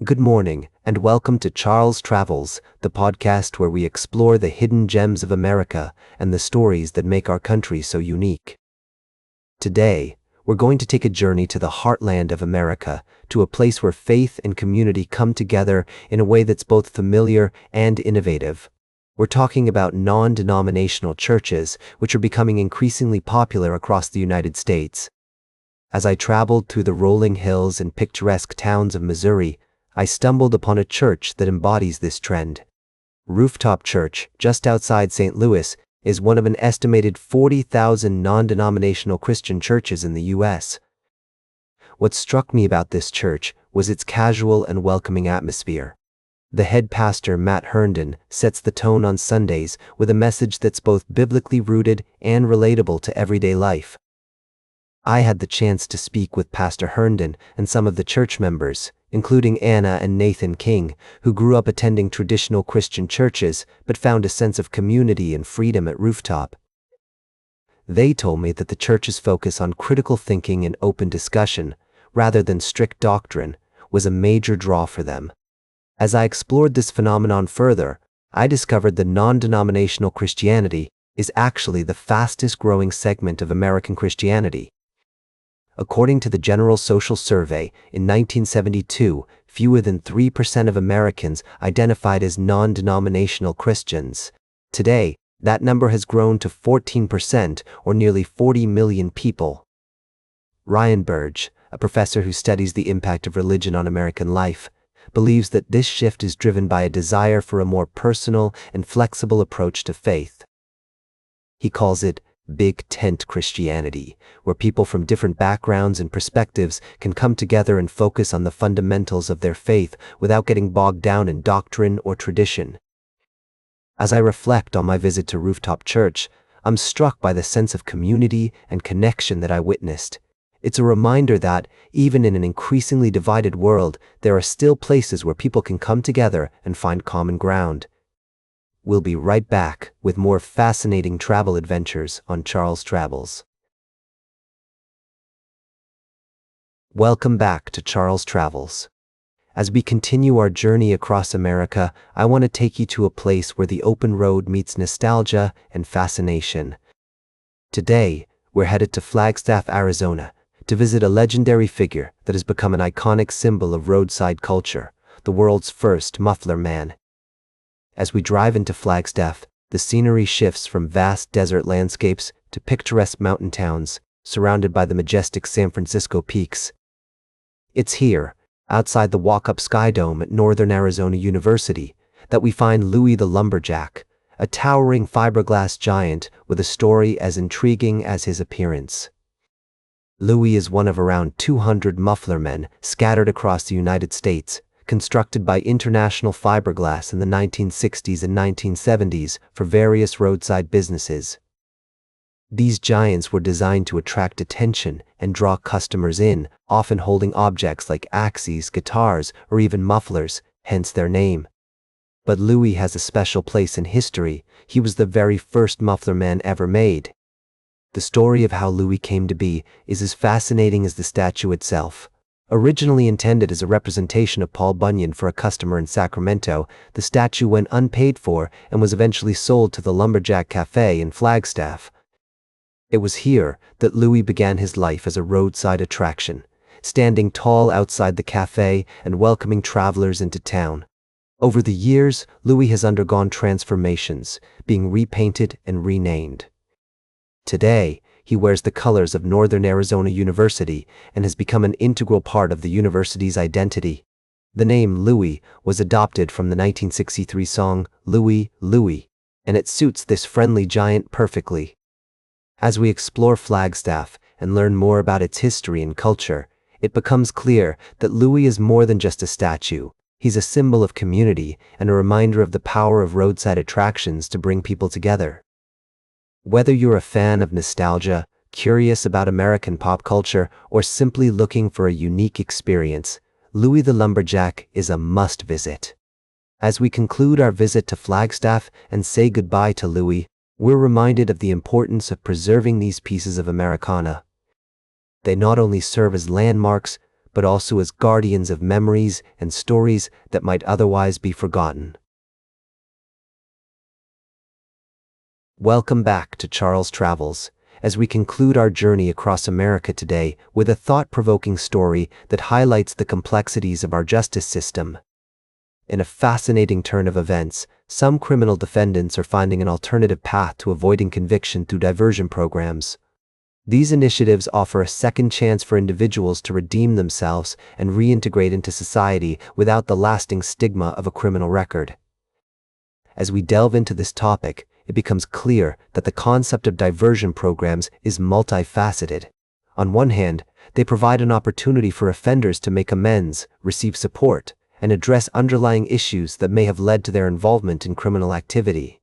Good morning, and welcome to Charles Travels, the podcast where we explore the hidden gems of America and the stories that make our country so unique. Today, we're going to take a journey to the heartland of America, to a place where faith and community come together in a way that's both familiar and innovative. We're talking about non-denominational churches, which are becoming increasingly popular across the United States. As I traveled through the rolling hills and picturesque towns of Missouri, I stumbled upon a church that embodies this trend. Rooftop Church, just outside St. Louis, is one of an estimated 40,000 non-denominational Christian churches in the U.S. What struck me about this church was its casual and welcoming atmosphere. The head pastor, Matt Herndon, sets the tone on Sundays with a message that's both biblically rooted and relatable to everyday life. I had the chance to speak with Pastor Herndon and some of the church members, including Anna and Nathan King, who grew up attending traditional Christian churches but found a sense of community and freedom at Rooftop. They told me that the church's focus on critical thinking and open discussion, rather than strict doctrine, was a major draw for them. As I explored this phenomenon further, I discovered that non-denominational Christianity is actually the fastest growing segment of American Christianity. According to the General Social Survey, in 1972, fewer than 3% of Americans identified as non-denominational Christians. Today, that number has grown to 14%, or nearly 40 million people. Ryan Burge, a professor who studies the impact of religion on American life, believes that this shift is driven by a desire for a more personal and flexible approach to faith. He calls it Big Tent Christianity, where people from different backgrounds and perspectives can come together and focus on the fundamentals of their faith without getting bogged down in doctrine or tradition. As I reflect on my visit to Rooftop Church, I'm struck by the sense of community and connection that I witnessed. It's a reminder that, even in an increasingly divided world, there are still places where people can come together and find common ground. We'll be right back with more fascinating travel adventures on Charles Travels. Welcome back to Charles Travels. As we continue our journey across America, I want to take you to a place where the open road meets nostalgia and fascination. Today, we're headed to Flagstaff, Arizona, to visit a legendary figure that has become an iconic symbol of roadside culture, the world's first muffler man. As we drive into Flagstaff, the scenery shifts from vast desert landscapes to picturesque mountain towns, surrounded by the majestic San Francisco peaks. It's here, outside the walk-up Sky Dome at Northern Arizona University, that we find Louis the Lumberjack, a towering fiberglass giant with a story as intriguing as his appearance. Louis is one of around 200 muffler men scattered across the United States, constructed by International Fiberglass in the 1960s and 1970s for various roadside businesses. These giants were designed to attract attention and draw customers in, often holding objects like axes, guitars, or even mufflers, hence their name. But Louis has a special place in history. He was the very first muffler man ever made. The story of how Louis came to be is as fascinating as the statue itself. Originally intended as a representation of Paul Bunyan for a customer in Sacramento, the statue went unpaid for and was eventually sold to the Lumberjack Cafe in Flagstaff. It was here that Louis began his life as a roadside attraction, standing tall outside the cafe and welcoming travelers into town. Over the years, Louis has undergone transformations, being repainted and renamed. Today, he wears the colors of Northern Arizona University and has become an integral part of the university's identity. The name Louis was adopted from the 1963 song Louie, Louie, and it suits this friendly giant perfectly. As we explore Flagstaff and learn more about its history and culture, it becomes clear that Louis is more than just a statue. He's a symbol of community and a reminder of the power of roadside attractions to bring people together. Whether you're a fan of nostalgia, curious about American pop culture, or simply looking for a unique experience, Louis the Lumberjack is a must-visit. As we conclude our visit to Flagstaff and say goodbye to Louis, we're reminded of the importance of preserving these pieces of Americana. They not only serve as landmarks, but also as guardians of memories and stories that might otherwise be forgotten. Welcome back to Charles Travels, as we conclude our journey across America today with a thought-provoking story that highlights the complexities of our justice system. In a fascinating turn of events, some criminal defendants are finding an alternative path to avoiding conviction through diversion programs. These initiatives offer a second chance for individuals to redeem themselves and reintegrate into society without the lasting stigma of a criminal record. As we delve into this topic, it becomes clear that the concept of diversion programs is multifaceted. On one hand, they provide an opportunity for offenders to make amends, receive support, and address underlying issues that may have led to their involvement in criminal activity.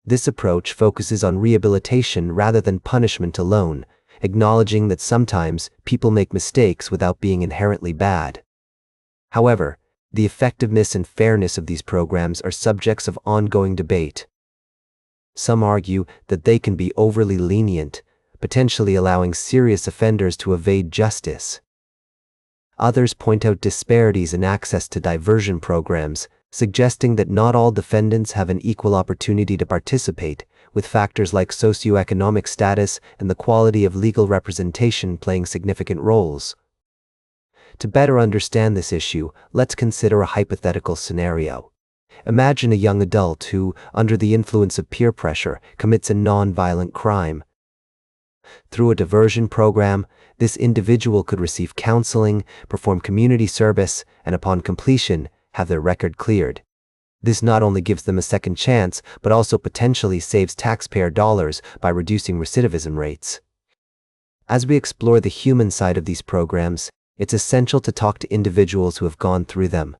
This approach focuses on rehabilitation rather than punishment alone, acknowledging that sometimes people make mistakes without being inherently bad. However, the effectiveness and fairness of these programs are subjects of ongoing debate. Some argue that they can be overly lenient, potentially allowing serious offenders to evade justice. Others point out disparities in access to diversion programs, suggesting that not all defendants have an equal opportunity to participate, with factors like socioeconomic status and the quality of legal representation playing significant roles. To better understand this issue, let's consider a hypothetical scenario. Imagine a young adult who, under the influence of peer pressure, commits a non-violent crime. Through a diversion program, this individual could receive counseling, perform community service, and upon completion, have their record cleared. This not only gives them a second chance, but also potentially saves taxpayer dollars by reducing recidivism rates. As we explore the human side of these programs, it's essential to talk to individuals who have gone through them.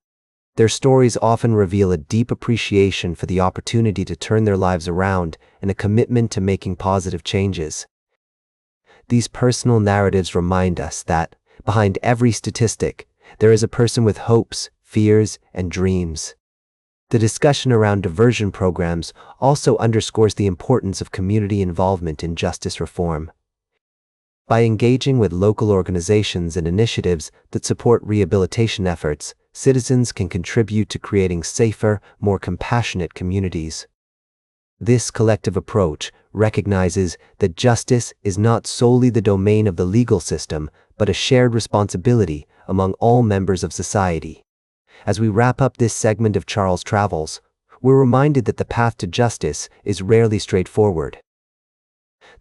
Their stories often reveal a deep appreciation for the opportunity to turn their lives around and a commitment to making positive changes. These personal narratives remind us that, behind every statistic, there is a person with hopes, fears, and dreams. The discussion around diversion programs also underscores the importance of community involvement in justice reform. By engaging with local organizations and initiatives that support rehabilitation efforts, citizens can contribute to creating safer, more compassionate communities. This collective approach recognizes that justice is not solely the domain of the legal system, but a shared responsibility among all members of society. As we wrap up this segment of Charles Travels, we're reminded that the path to justice is rarely straightforward.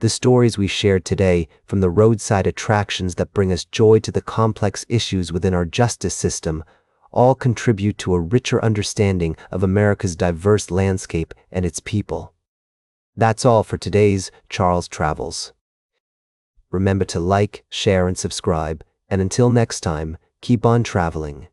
The stories we shared today, from the roadside attractions that bring us joy to the complex issues within our justice system, all contribute to a richer understanding of America's diverse landscape and its people. That's all for today's Charles Travels. Remember to like, share, and subscribe, and until next time, keep on traveling.